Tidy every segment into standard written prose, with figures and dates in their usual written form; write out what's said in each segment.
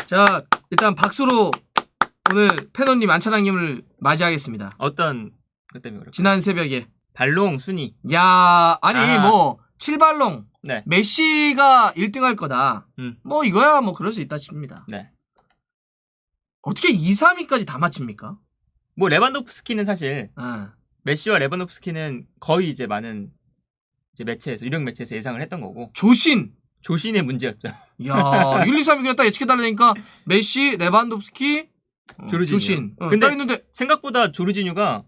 자, 일단 박수로 오늘 패너님 안차장님을 맞이하겠습니다. 어떤 것 때문에 그럴까요? 지난 새벽에 발롱 순위. 야, 아니 뭐 7발롱 네. 메시가 1등 할 거다. 뭐 이거야 뭐 그럴 수 있다 싶습니다. 네. 어떻게 2, 3위까지 다 맞춥니까? 뭐 레반도프스키는 사실 아. 메시와 레반도프스키는 거의 이제 많은 이제 매체에서 유력 매체에서 예상을 했던 거고. 조신의 문제였죠. 야, 1, 2, 3위 그냥 딱 예측해달라니까 메시, 레반도프스키, 조신. 근데 했는데 생각보다 조르지뉴가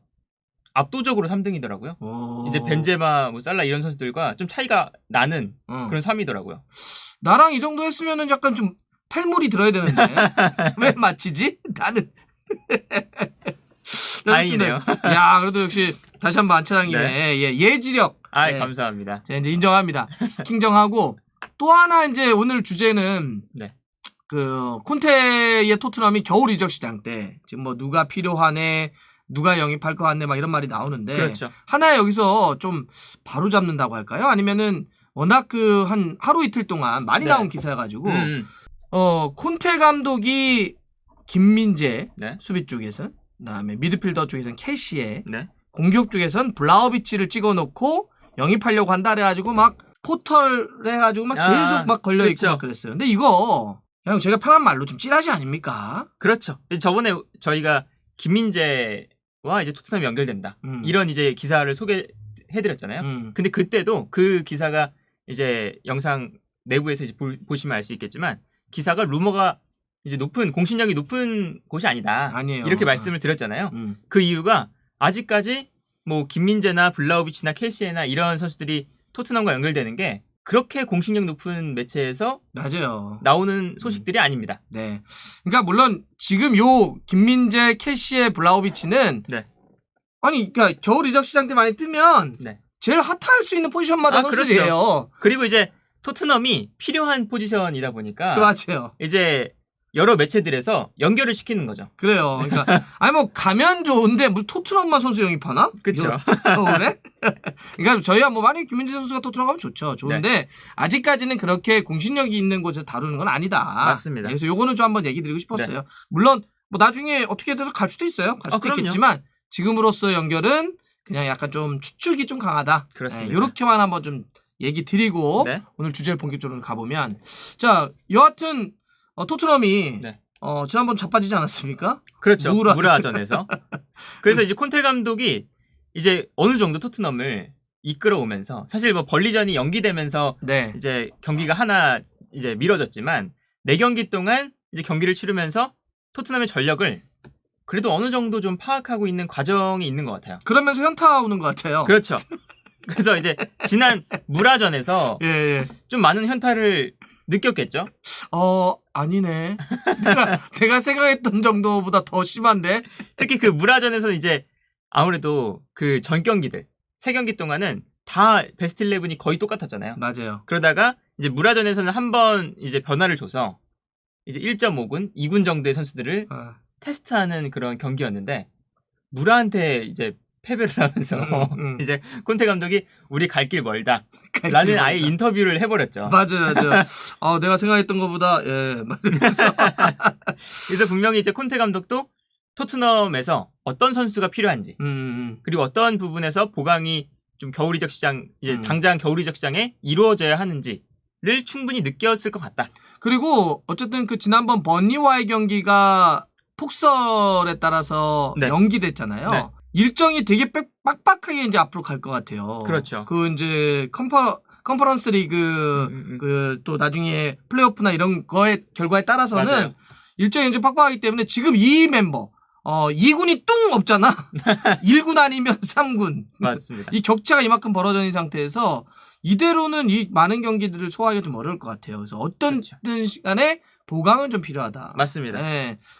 압도적으로 3등이더라고요. 이제 벤제마, 뭐 살라 이런 선수들과 좀 차이가 나는 그런 3위더라고요. 나랑 이 정도 했으면은 약간 좀 펠물이 들어야 되는데 왜 맞히지? 나는 다행이네요. 야, 그래도 역시 다시 한번 안차장님의 네. 예지력. 네. 감사합니다. 제가 이제 인정합니다. 킹정하고 또 하나 이제 오늘 주제는 네. 그 콘테의 토트넘이 겨울 이적 시장 때 지금 뭐 누가 필요하네, 누가 영입할 것 같네 막 이런 말이 나오는데 그렇죠. 하나 여기서 좀 바로 잡는다고 할까요? 아니면은 워낙 그 한 하루 이틀 동안 많이 네. 나온 기사여가지고 콘테 감독이 김민재 수비 쪽에서 그다음에 미드필더 쪽에서는 캐시에 공격 쪽에서는 블라우비치를 찍어놓고 영입하려고 한다 그래가지고 막 포털 해가지고 막 계속 막 걸려있고 그렇죠. 막 그랬어요. 근데 이거 그냥 제가 편한 말로 좀 찌라시 아닙니까? 그렇죠. 저번에 저희가 김민재와 이제 토트넘이 연결된다. 이런 이제 기사를 소개해드렸잖아요. 근데 그때도 그 기사가 이제 영상 내부에서 이제 보시면 알 수 있겠지만 기사가 루머가 이제 공신력이 높은 곳이 아니다. 아니에요. 이렇게 말씀을 드렸잖아요. 그 이유가 아직까지 뭐 김민재나 블라우비치나 켈시에나 이런 선수들이 토트넘과 연결되는 게 그렇게 공신력 높은 매체에서 맞아요. 나오는 소식들이 아닙니다. 네. 그러니까 물론 지금 요 김민재, 캐시에, 블라우비치는 아니 그러니까 겨울 이적 시장 때 많이 뜨면 제일 핫할 수 있는 포지션마다 선수들이에요. 그렇죠. 그리고 이제 토트넘이 필요한 포지션이다 보니까 맞아요. 이제 여러 매체들에서 연결을 시키는 거죠. 그래요. 그러니까 아니 뭐 가면 좋은데 무슨 토트넘만 선수 영입하나? 그렇죠. 겨울에? 그러니까 저희야 뭐 만약에 김민재 선수가 토트넘 가면 좋죠. 좋은데 아직까지는 그렇게 공신력이 있는 곳에서 다루는 건 아니다. 맞습니다. 그래서 요거는 좀 한번 얘기 드리고 싶었어요. 물론 뭐 나중에 어떻게 돼서 갈 수도 있어요. 갈 수도 있겠지만 지금으로서 연결은 그냥 약간 좀 추측이 좀 강하다. 그렇습니다. 요렇게만 한번 좀 얘기 드리고 오늘 주제를 본격적으로 가보면 자 여하튼 토트넘이 지난번 자빠지지 않았습니까? 그렇죠. 무라전에서. 그래서 이제 콘테 감독이 이제 어느 정도 토트넘을 이끌어오면서 사실 뭐 벌리전이 연기되면서 이제 경기가 하나 이제 미뤄졌지만 4경기 동안 이제 경기를 치르면서 토트넘의 전력을 그래도 어느 정도 좀 파악하고 있는 과정이 있는 것 같아요. 그러면서 현타 오는 것 같아요. 그렇죠. 그래서 이제 지난 무라전에서 좀 많은 현타를 느꼈겠죠? 아니네. 내가 생각했던 정도보다 더 심한데? 특히 그 무라전에서는 이제 아무래도 그 전 경기들, 3경기 동안은 다 베스트 11이 거의 똑같았잖아요. 맞아요. 그러다가 이제 무라전에서는 한번 이제 변화를 줘서 이제 1.5군, 2군 정도의 선수들을 테스트하는 그런 경기였는데 무라한테 이제 패배를 하면서 이제 콘테 감독이 우리 갈 길 멀다 라는 아예 인터뷰를 해버렸죠. 맞아요. 내가 생각했던 것보다 그래서 분명히 이제 콘테 감독도 토트넘에서 어떤 선수가 필요한지 그리고 어떤 부분에서 보강이 좀 겨울 이적 시장 이제 당장 겨울 이적 시장에 이루어져야 하는지를 충분히 느꼈을 것 같다. 그리고 어쨌든 그 지난번 버니와의 경기가 폭설에 따라서 연기됐잖아요. 일정이 되게 빡빡하게 이제 앞으로 갈 것 같아요. 그렇죠. 그 이제 컨퍼런스 리그 그 또 나중에 플레이오프나 이런 거의 결과에 따라서는 일정이 이제 빡빡하기 때문에 지금 이 멤버 2군이 뚱 없잖아. 1군 아니면 3군. 맞습니다. 이 격차가 이만큼 벌어져 있는 상태에서 이대로는 이 많은 경기들을 소화하기가 좀 어려울 것 같아요. 그래서 어떤 시간에 보강은 좀 필요하다. 맞습니다.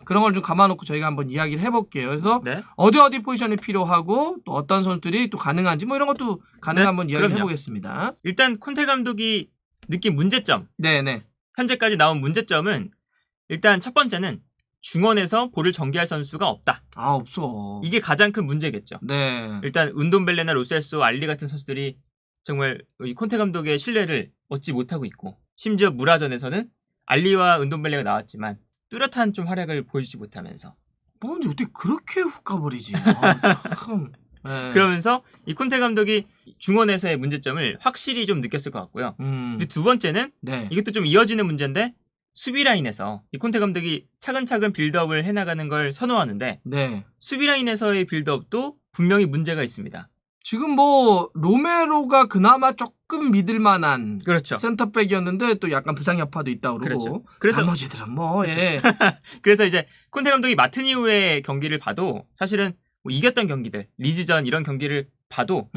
그런 걸 좀 감아놓고 저희가 한번 이야기를 해볼게요. 그래서 어디 포지션이 필요하고 또 어떤 선수들이 또 가능한지 뭐 이런 것도 가능한 한번 이야기를 해보겠습니다. 일단 콘테 감독이 느낀 문제점. 네네. 현재까지 나온 문제점은 일단 첫 번째는 중원에서 볼을 전개할 선수가 없다. 없어. 이게 가장 큰 문제겠죠. 일단 운돈벨레나 로셀소, 알리 같은 선수들이 정말 이 콘테 감독의 신뢰를 얻지 못하고 있고 심지어 무라전에서는 알리와 은돈벨레가 나왔지만 뚜렷한 좀 활약을 보여주지 못하면서. 근데 어떻게 그렇게 훅 가버리지? 참. 네. 그러면서 이 콘테 감독이 중원에서의 문제점을 확실히 좀 느꼈을 것 같고요. 그리고 두 번째는 이것도 좀 이어지는 문제인데 수비 라인에서 이 콘테 감독이 차근차근 빌드업을 해나가는 걸 선호하는데 수비 라인에서의 빌드업도 분명히 문제가 있습니다. 지금 뭐 로메로가 그나마 조금 믿을 만한 그렇죠. 센터백이었는데 또 약간 부상 여파도 있다고 그러고 그래서 나머지들은 뭐 예. 그래서 이제 콘테 감독이 맡은 이후의 경기를 봐도 사실은 뭐 이겼던 경기들 리즈전 이런 경기를 봐도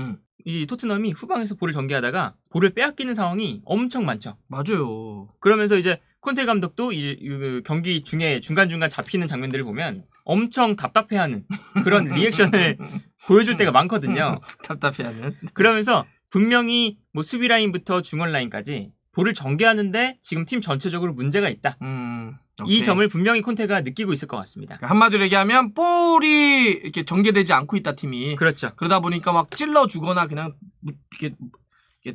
이 토트넘이 후방에서 볼을 전개하다가 볼을 빼앗기는 상황이 엄청 많죠. 맞아요. 그러면서 이제 콘테 감독도 이제 그 경기 중에 중간중간 잡히는 장면들을 보면 엄청 답답해하는 그런 리액션을 보여줄 때가 많거든요. 답답해하는. 그러면서 분명히 뭐 수비 라인부터 중원 라인까지 볼을 전개하는데 지금 팀 전체적으로 문제가 있다. 이 점을 분명히 콘테가 느끼고 있을 것 같습니다. 한마디로 얘기하면 볼이 이렇게 전개되지 않고 있다 팀이. 그렇죠. 그러다 보니까 막 찔러주거나 그냥 이렇게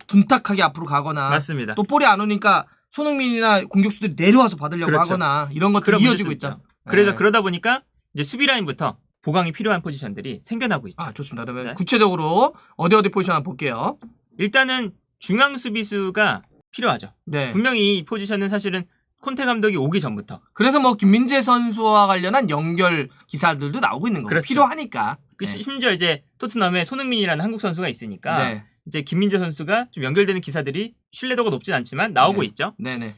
둔탁하게 앞으로 가거나. 맞습니다. 또 볼이 안 오니까 손흥민이나 공격수들이 내려와서 받으려고 하거나 이런 것들이 이어지고 있죠. 그래서 그러다 보니까 이제 수비 라인부터 보강이 필요한 포지션들이 생겨나고 있죠. 좋습니다. 그러면 구체적으로 어디 포지션 한번 볼게요. 일단은 중앙 수비수가 필요하죠. 분명히 이 포지션은 사실은 콘테 감독이 오기 전부터. 그래서 뭐 김민재 선수와 관련한 연결 기사들도 나오고 있는 거고. 그렇죠. 필요하니까. 심지어 이제 토트넘에 손흥민이라는 한국 선수가 있으니까 이제 김민재 선수가 좀 연결되는 기사들이 신뢰도가 높진 않지만 나오고 있죠.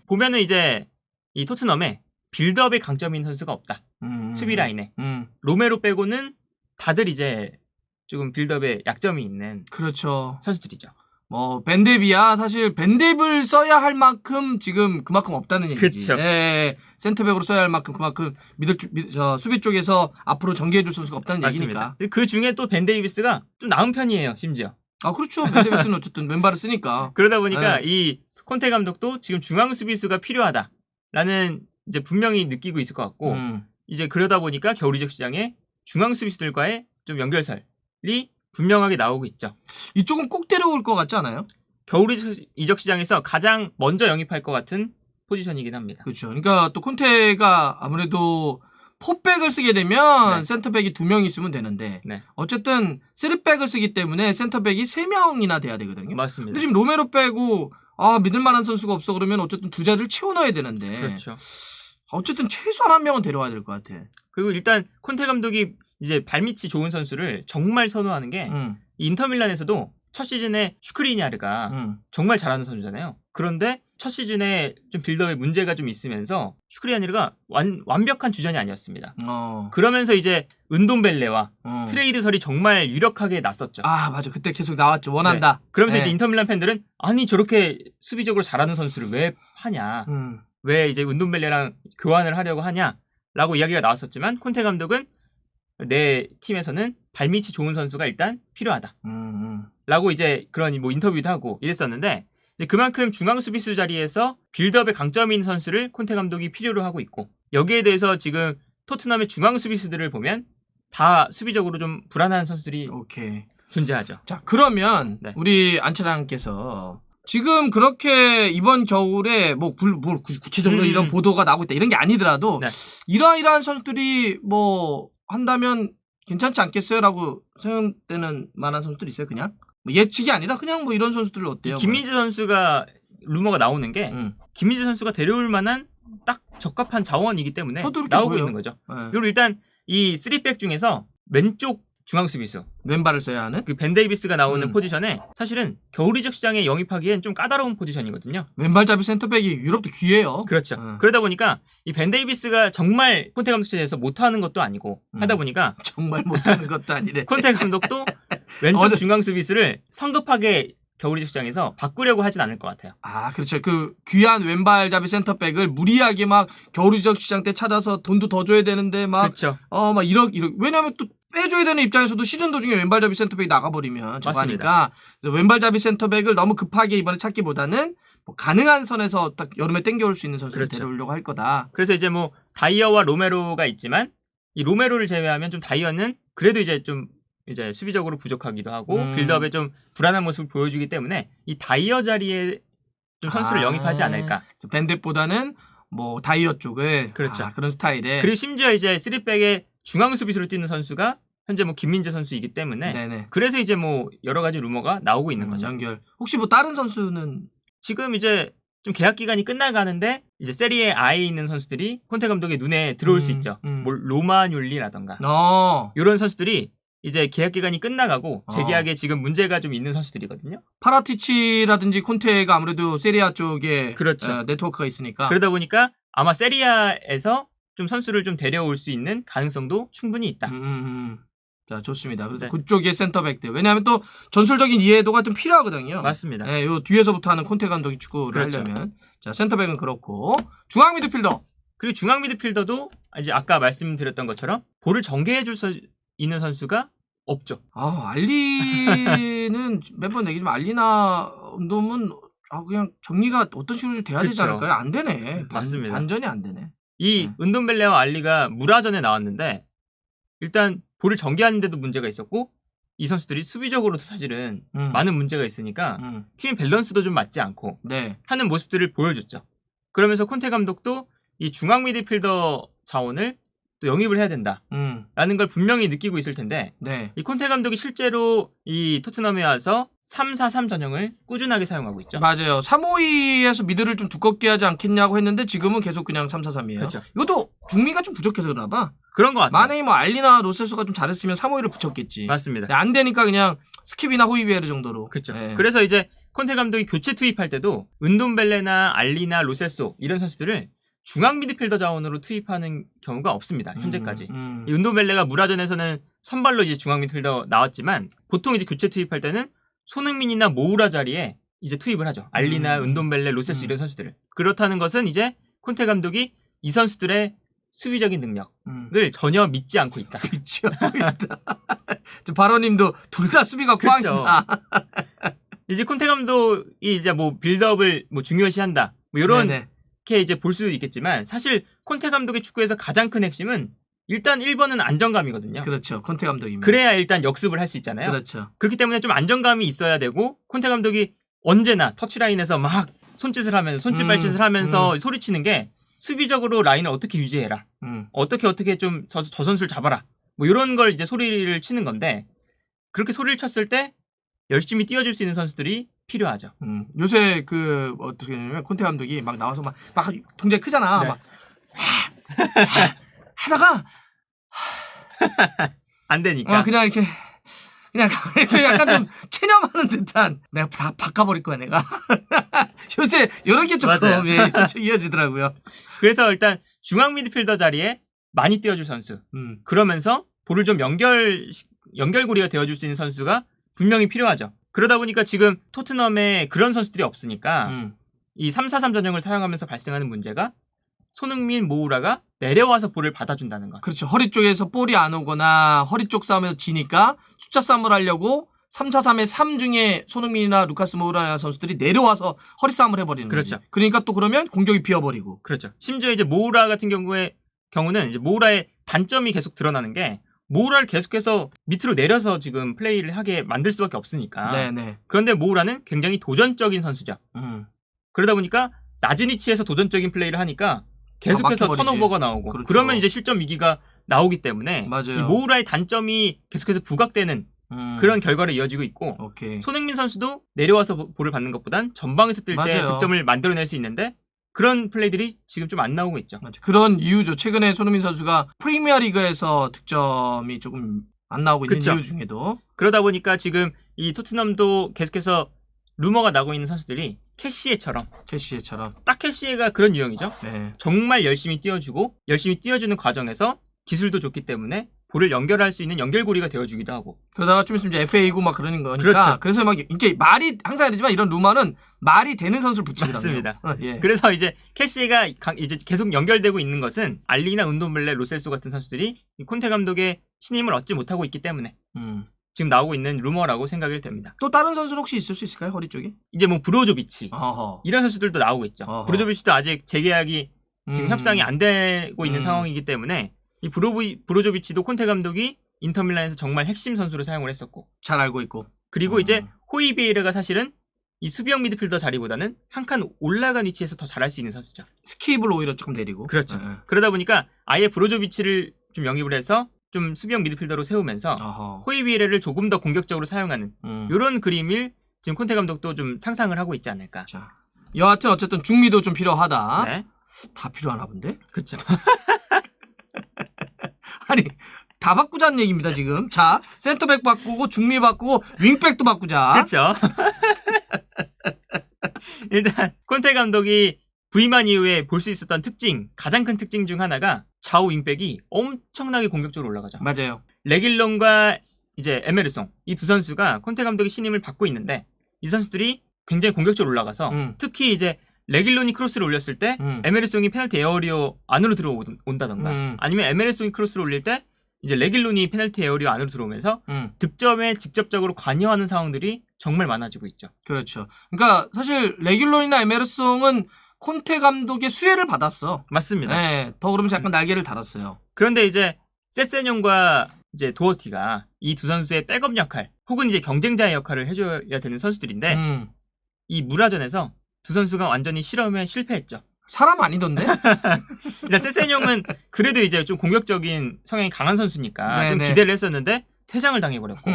보면은 이제 이 토트넘에 빌드업에 강점인 선수가 없다. 수비 라인에. 로메로 빼고는 다들 이제 조금 빌드업에 약점이 있는 선수들이죠. 뭐 벤데비야 사실 벤데비를 써야 할 만큼 지금 그만큼 없다는 얘기지. 그렇죠. 센터백으로 써야 할 만큼 그만큼 수비 쪽에서 앞으로 전개해줄 선수가 없다는 얘기니까. 그 중에 또 벤 데이비스가 좀 나은 편이에요, 심지어. 그렇죠. 벤 데이비스는 어쨌든 왼발을 쓰니까. 그러다 보니까 이 콘테 감독도 지금 중앙 수비수가 필요하다라는 이제 분명히 느끼고 있을 것 같고 이제 그러다 보니까 겨울 이적 시장에 중앙 수비수들과의 좀 연결설이 분명하게 나오고 있죠. 이쪽은 꼭 데려올 것 같지 않아요? 겨울 이적 시장에서 가장 먼저 영입할 것 같은 포지션이긴 합니다. 그렇죠. 그러니까 또 콘테가 아무래도 4백을 쓰게 되면 센터백이 2명 있으면 되는데 어쨌든 3백을 쓰기 때문에 센터백이 3명이나 돼야 되거든요. 맞습니다. 근데 지금 로메로 빼고 믿을 만한 선수가 없어 그러면 어쨌든 두 자리를 채워넣어야 되는데 그렇죠. 어쨌든 최소한 1명은 데려와야 될 것 같아. 그리고 일단 콘테 감독이 이제 발밑이 좋은 선수를 정말 선호하는 게 인터밀란에서도 첫 시즌에 슈크리니아르가 정말 잘하는 선수잖아요. 그런데 첫 시즌에 좀 빌드업에 문제가 좀 있으면서 슈크리니아르가 완벽한 주전이 아니었습니다. 그러면서 이제 은돔벨레와 트레이드설이 정말 유력하게 났었죠. 맞아. 그때 계속 나왔죠. 원한다. 그러면서 이제 인터밀란 팬들은 아니 저렇게 수비적으로 잘하는 선수를 왜 파냐. 왜 이제 은돔벨레랑 교환을 하려고 하냐라고 이야기가 나왔었지만 콘테 감독은 내 팀에서는 발밑이 좋은 선수가 일단 필요하다. 라고 이제 그런 뭐 인터뷰도 하고 이랬었는데 이제 그만큼 중앙 수비수 자리에서 빌드업에 강점이 있는 선수를 콘테 감독이 필요로 하고 있고 여기에 대해서 지금 토트넘의 중앙 수비수들을 보면 다 수비적으로 좀 불안한 선수들이 존재하죠. 자, 그러면 우리 안채랑께서 지금 그렇게 이번 겨울에 뭐 구체적으로 이런 보도가 나오고 있다 이런 게 아니더라도 이러이러한 선수들이 뭐 한다면 괜찮지 않겠어요? 라고 생각되는 만한 선수들이 있어요, 그냥? 뭐 예측이 아니라 그냥 뭐 이런 선수들 어때요? 김민재 선수가 루머가 나오는 게 김민재 선수가 데려올 만한 딱 적합한 자원이기 때문에 나오고 있는 거죠. 그리고 일단 이 3백 중에서 왼쪽 중앙 수비수 왼발을 써야 하는 그 벤 데이비스가 나오는 포지션에 사실은 겨울 이적 시장에 영입하기엔 좀 까다로운 포지션이거든요. 왼발잡이 센터백이 유럽도 귀해요. 그렇죠. 그러다 보니까 이 벤 데이비스가 정말 콘테 감독 체제에서 못하는 것도 아니고 하다 보니까 정말 못하는 것도 아니래. 콘테 감독도 왼쪽 중앙 수비수를 성급하게 겨울 이적 시장에서 바꾸려고 하진 않을 것 같아요. 그렇죠. 그 귀한 왼발잡이 센터백을 무리하게 막 겨울 이적 시장 때 찾아서 돈도 더 줘야 되는데 막 막 이러 왜냐하면 또 빼줘야 되는 입장에서도 시즌 도중에 왼발잡이 센터백이 나가버리면 저거 하니까 왼발잡이 센터백을 너무 급하게 이번에 찾기보다는 뭐 가능한 선에서 딱 여름에 땡겨올 수 있는 선수를 데려오려고 할 거다. 그래서 이제 뭐 다이어와 로메로가 있지만 이 로메로를 제외하면 좀 다이어는 그래도 이제 좀 이제 수비적으로 부족하기도 하고 빌드업에 좀 불안한 모습을 보여주기 때문에 이 다이어 자리에 좀 선수를 영입하지 않을까. 밴댓보다는 뭐 다이어 쪽을 그렇죠. 그런 스타일에 그리고 심지어 이제 3백의 중앙 수비수로 뛰는 선수가 현재 뭐 김민재 선수이기 때문에 네네. 그래서 이제 뭐 여러 가지 루머가 나오고 있는 거죠. 연결. 혹시 뭐 다른 선수는 지금 이제 좀 계약 기간이 끝나가는데 이제 세리에 A에 있는 선수들이 콘테 감독의 눈에 들어올 수 있죠. 뭐 로마뉴리라던가 이런 선수들이 이제 계약 기간이 끝나가고 재계약에 지금 문제가 좀 있는 선수들이거든요. 파라티치라든지 콘테가 아무래도 세리아 쪽에 그렇죠. 네트워크가 있으니까 그러다 보니까 아마 세리아에서 좀 선수를 좀 데려올 수 있는 가능성도 충분히 있다. 자, 좋습니다. 그래서 그쪽의 센터백들. 왜냐하면 또 전술적인 이해도가 좀 필요하거든요. 맞습니다. 네, 요 뒤에서부터 하는 콘테 감독이 축구를 하려면. 자, 센터백은 그렇고. 중앙 미드필더. 그리고 중앙 미드필더도 이제 아까 말씀드렸던 것처럼 볼을 전개해줄 수 있는 선수가 없죠. 알리는 매번 얘기지만 알리나 놈은 그냥 정리가 어떤 식으로 좀 돼야 되지 않을까요? 안 되네. 맞습니다. 반전이 안 되네. 이 은돈벨레와 알리가 무라전에 나왔는데 일단 볼을 전개하는데도 문제가 있었고 이 선수들이 수비적으로도 사실은 많은 문제가 있으니까 팀의 밸런스도 좀 맞지 않고 하는 모습들을 보여줬죠. 그러면서 콘테 감독도 이 중앙 미드필더 자원을 또 영입을 해야 된다라는 걸 분명히 느끼고 있을 텐데 이 콘테 감독이 실제로 이 토트넘에 와서 3-4-3 전형을 꾸준하게 사용하고 있죠. 맞아요. 3-5-2에서 미드를 좀 두껍게 하지 않겠냐고 했는데 지금은 계속 그냥 3-4-3이에요. 그렇죠. 이것도 중미가 좀 부족해서 그러나 봐. 그런 것 같아요. 만약에 뭐 알리나 로셀소가 좀 잘했으면 3-5-2를 붙였겠지. 맞습니다. 안 되니까 그냥 스킵이나 호이비에르 정도로. 그렇죠. 그래서 이제 콘테 감독이 교체 투입할 때도 은돈벨레나 알리나 로셀소 이런 선수들을 중앙 미드필더 자원으로 투입하는 경우가 없습니다. 현재까지. 이 은돈벨레가 무라전에서는 선발로 이제 중앙 미드필더 나왔지만 보통 이제 교체 투입할 때는 손흥민이나 모우라 자리에 이제 투입을 하죠. 알리나 은돈벨레, 로셀소 이런 선수들을. 그렇다는 것은 이제 콘테 감독이 이 선수들의 수비적인 능력을 전혀 믿지 않고 있다. 믿지 않고 있다. 저 바로님도 둘 다 수비가 꽝이다. 이제 콘테 감독이 이제 뭐 빌드업을 뭐 중요시한다. 뭐 이런 게 이제 볼 수도 있겠지만 사실 콘테 감독의 축구에서 가장 큰 핵심은 일단 1번은 안정감이거든요. 그렇죠. 콘테 감독이면. 그래야 일단 역습을 할 수 있잖아요. 그렇죠. 그렇기 때문에 좀 안정감이 있어야 되고 콘테 감독이 언제나 터치라인에서 막 손짓을 하면서 손짓발짓을 하면서 소리치는 게 수비적으로 라인을 어떻게 유지해라. 어떻게 좀 저 선수를 잡아라. 뭐 이런 걸 이제 소리를 치는 건데 그렇게 소리를 쳤을 때 열심히 뛰어줄 수 있는 선수들이 필요하죠. 요새 그 어떻게 되냐면 콘테 감독이 막 나와서 막 동작 크잖아. 막 하다가 안 되니까. 그냥 이렇게 그냥 약간 좀 체념하는 듯한 내가 다 바꿔버릴 거야 내가. 요새 이런 게 조금 이어지더라고요. 그래서 일단 중앙 미드필더 자리에 많이 뛰어줄 선수. 그러면서 볼을 좀 연결고리가 되어줄 수 있는 선수가 분명히 필요하죠. 그러다 보니까 지금 토트넘에 그런 선수들이 없으니까 이 3-4-3 전형을 사용하면서 발생하는 문제가 손흥민, 모우라가 내려와서 볼을 받아준다는 것. 그렇죠. 허리 쪽에서 볼이 안 오거나 허리 쪽 싸움에서 지니까 숫자 싸움을 하려고 3-4-3의 3 중에 손흥민이나 루카스 모우라나 선수들이 내려와서 허리 싸움을 해버리는 그렇죠. 거지. 그러니까 또 그러면 공격이 비어버리고. 그렇죠. 심지어 이제 모우라 같은 경우는 이제 모우라의 단점이 계속 드러나는 게 모우라를 계속해서 밑으로 내려서 지금 플레이를 하게 만들 수밖에 없으니까. 그런데 모우라는 굉장히 도전적인 선수죠. 그러다 보니까 낮은 위치에서 도전적인 플레이를 하니까 계속해서 턴오버가 나오고 그러면 이제 실점 위기가 나오기 때문에 이 모우라의 단점이 계속해서 부각되는 그런 결과로 이어지고 있고 손흥민 선수도 내려와서 볼을 받는 것보단 전방에서 뛸 때 득점을 만들어낼 수 있는데 그런 플레이들이 지금 좀 안 나오고 있죠. 그런 이유죠. 최근에 손흥민 선수가 프리미어리그에서 득점이 조금 안 나오고 있는 이유 중에도. 그러다 보니까 지금 이 토트넘도 계속해서 루머가 나고 있는 선수들이 캐시에처럼 딱 캐시에가 그런 유형이죠. 정말 열심히 뛰어주고 열심히 뛰어주는 과정에서 기술도 좋기 때문에 볼을 연결할 수 있는 연결고리가 되어주기도 하고. 그러다가 좀 있으면 이제 FA고 막 그러는 거니까. 그래서 막 이게 말이 항상 이러지만 이런 루머는 말이 되는 선수를 붙이거든요. 맞습니다. 그래서 이제 캐시가 이제 계속 연결되고 있는 것은 알리나 운돈벨레, 로셀소 같은 선수들이 이 콘테 감독의 신임을 얻지 못하고 있기 때문에 지금 나오고 있는 루머라고 생각이 됩니다. 또 다른 선수는 혹시 있을 수 있을까요? 허리 쪽에? 이제 뭐 브로조비치 이런 선수들도 나오고 있죠. 브로조비치도 아직 재계약이 지금 협상이 안 되고 있는 상황이기 때문에 이 브로조비치도 콘테 감독이 인터밀란에서 정말 핵심 선수로 사용을 했었고 잘 알고 있고. 그리고 이제 호이비에르가 사실은 이 수비형 미드필더 자리보다는 한 칸 올라간 위치에서 더 잘할 수 있는 선수죠. 스킵을 오히려 조금 내리고. 그렇죠. 그러다 보니까 아예 브로조비치를 좀 영입을 해서 좀 수비형 미드필더로 세우면서 호이비에레를 조금 더 공격적으로 사용하는 이런 그림을 지금 콘테 감독도 좀 상상을 하고 있지 않을까. 자, 여하튼 어쨌든 중미도 좀 필요하다. 네. 다 필요하나 본데? 그렇죠. 아니 다 바꾸자는 얘기입니다 지금. 자, 센터백 바꾸고 중미 바꾸고 윙백도 바꾸자. 그렇죠. 일단 콘테 감독이 부임한 이후에 볼 수 있었던 특징, 가장 큰 특징 중 하나가 좌우 윙백이 엄청나게 공격적으로 올라가죠. 맞아요. 레길론과 이제 에메르송 이 두 선수가 콘테 감독의 신임을 받고 있는데 이 선수들이 굉장히 공격적으로 올라가서 특히 이제 레길론이 크로스를 올렸을 때 에메르송이 페널티 에어리어 안으로 들어온다던가 아니면 에메르송이 크로스를 올릴 때 이제 레길론이 페널티 에어리어 안으로 들어오면서 득점에 직접적으로 관여하는 상황들이 정말 많아지고 있죠. 그렇죠. 그러니까 사실 레귤론이나 에메르송은 콘테 감독의 수혜를 받았어. 맞습니다. 네, 더 그러면서 약간 날개를 달았어요. 그런데 이제 세세뇽과 이제 도어티가 이 두 선수의 백업 역할 혹은 이제 경쟁자의 역할을 해줘야 되는 선수들인데 이 무라전에서 두 선수가 완전히 실험에 실패했죠. 사람 아니던데? 일단 세세뇽은 그래도 이제 좀 공격적인 성향이 강한 선수니까 네네. 좀 기대를 했었는데 퇴장을 당해버렸고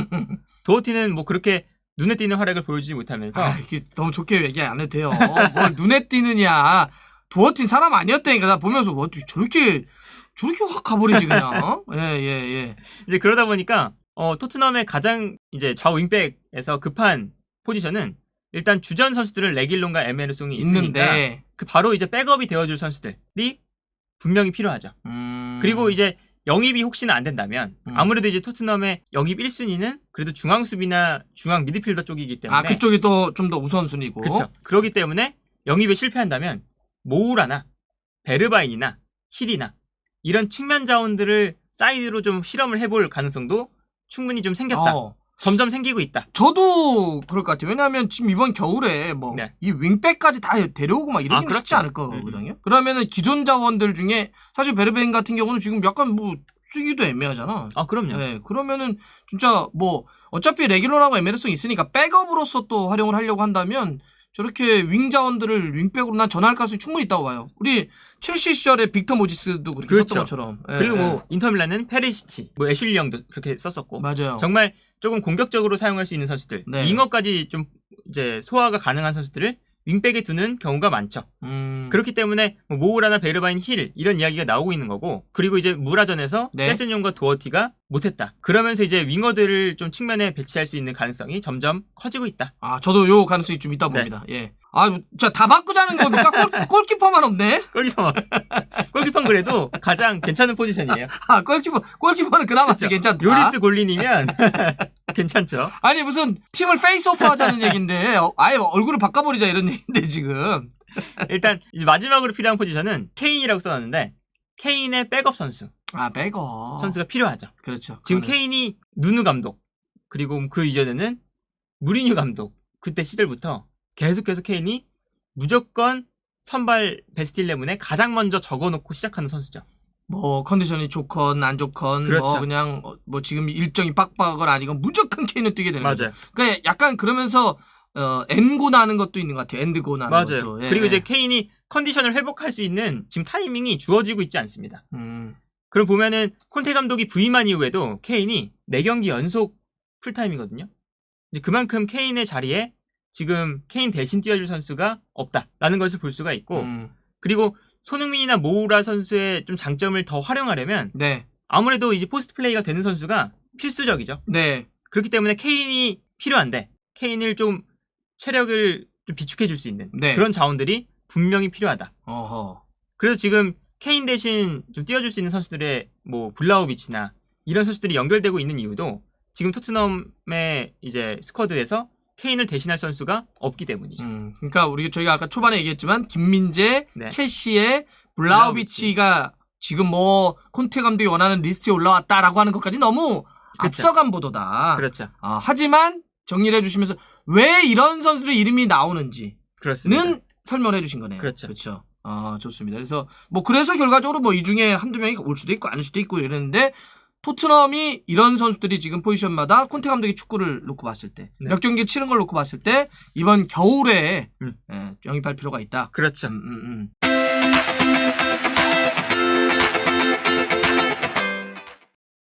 도어티는 뭐 그렇게 눈에 띄는 활약을 보여주지 못하면서 이게 너무 좋게 얘기 안 해도 돼요. 뭘 눈에 띄느냐. 도어틴 사람 아니었다니까. 나 보면서 저렇게 확 가버리지 그냥. 예. 이제 그러다 보니까 토트넘의 가장 이제 좌우 윙백에서 급한 포지션은 일단 주전 선수들은 레길론과 에메르송이 있으니까 그 바로 이제 백업이 되어줄 선수들이 분명히 필요하죠. 그리고 이제 영입이 혹시나 안 된다면 아무래도 이제 토트넘의 영입 1순위는 그래도 중앙 수비나 중앙 미드필더 쪽이기 때문에 그쪽이 또 좀 더 우선순위고. 그렇죠. 그렇기 때문에 영입에 실패한다면 모우라나 베르바인이나 힐이나 이런 측면 자원들을 사이드로 좀 실험을 해볼 가능성도 충분히 좀 생겼다. 점점 생기고 있다. 저도 그럴 것 같아요. 왜냐하면 지금 이번 겨울에 이 윙백까지 다 데려오고 막 이러기는 그렇죠. 쉽지 않을 거거든요. 그러면은 기존 자원들 중에 사실 베르베인 같은 경우는 지금 약간 쓰기도 애매하잖아. 그럼요. 네, 그러면은 진짜 어차피 레귤론하고 에메르송이 있으니까 백업으로서 또 활용을 하려고 한다면 저렇게 윙 자원들을 윙백으로 난 전환할 가능성이 충분히 있다고 봐요. 우리 첼시 시절에 빅터 모지스도 그렇게 썼던 것처럼. 그리고 인터밀란은 페리시치, 애슐리 형도 그렇게 썼었고. 맞아요. 정말 조금 공격적으로 사용할 수 있는 선수들, 윙어까지 좀 이제 소화가 가능한 선수들을 윙백에 두는 경우가 많죠. 그렇기 때문에 모우라나 베르바인, 힐 이런 이야기가 나오고 있는 거고, 그리고 이제 무라전에서 세세뇽과 도어티가 못했다. 그러면서 이제 윙어들을 좀 측면에 배치할 수 있는 가능성이 점점 커지고 있다. 저도 요 가능성이 좀 있다 봅니다. 예. 자, 다 바꾸자는 겁니까? 골키퍼만 없네? 골키퍼는 그래도 가장 괜찮은 포지션이에요. 골키퍼는 그나마 그렇죠. 괜찮다. 요리스 골린이면 괜찮죠. 아니, 무슨 팀을 페이스오프 하자는 얘기인데, 아예 얼굴을 바꿔버리자 이런 얘기인데, 지금. 일단, 이제 마지막으로 필요한 포지션은 케인이라고 써놨는데, 케인의 백업 선수. 백업. 선수가 필요하죠. 그렇죠. 지금 케인이 누누 감독, 그리고 그 이전에는 무리뉴 감독, 그때 시절부터 계속해서 케인이 무조건 선발 베스트 11에 가장 먼저 적어놓고 시작하는 선수죠. 컨디션이 좋건 안 좋건 그렇죠. 그냥 지금 일정이 빡빡하건 아니건 무조건 케인은 뛰게 되는 거죠. 맞아요. 그러니까 약간 그러면서 엔고 나는 것도 있는 것 같아요. 엔드고 나는 맞아요. 것도. 예. 그리고 이제 케인이 컨디션을 회복할 수 있는 지금 타이밍이 주어지고 있지 않습니다. 그럼 보면은 콘테 감독이 부임한 이후에도 케인이 4경기 연속 풀타임이거든요. 이제 그만큼 케인의 자리에 지금 케인 대신 뛰어줄 선수가 없다라는 것을 볼 수가 있고, 그리고 손흥민이나 모우라 선수의 좀 장점을 더 활용하려면 아무래도 이제 포스트 플레이가 되는 선수가 필수적이죠. 그렇기 때문에 케인이 필요한데 케인을 좀 체력을 좀 비축해줄 수 있는 그런 자원들이 분명히 필요하다. 그래서 지금 케인 대신 좀 뛰어줄 수 있는 선수들의 블라우비치나 이런 선수들이 연결되고 있는 이유도 지금 토트넘의 이제 스쿼드에서 케인을 대신할 선수가 없기 때문이죠. 그러니까 저희가 아까 초반에 얘기했지만 김민재, 캐시에, 블라우비치가 지금 콘테 감독이 원하는 리스트에 올라왔다라고 하는 것까지 너무 앞서간 보도다. 그렇죠. 하지만 정리를 해주시면서 왜 이런 선수들의 이름이 나오는지는 설명을 해주신 거네요. 그렇죠. 좋습니다. 그래서 그래서 결과적으로 이 중에 한두 명이 올 수도 있고 아닐 수도 있고 이랬는데 토트넘이 이런 선수들이 지금 포지션마다 콘테 감독이 축구를 놓고 봤을 때 몇 경기 치른 걸 놓고 봤을 때 이번 겨울에 영입할 필요가 있다. 그렇죠.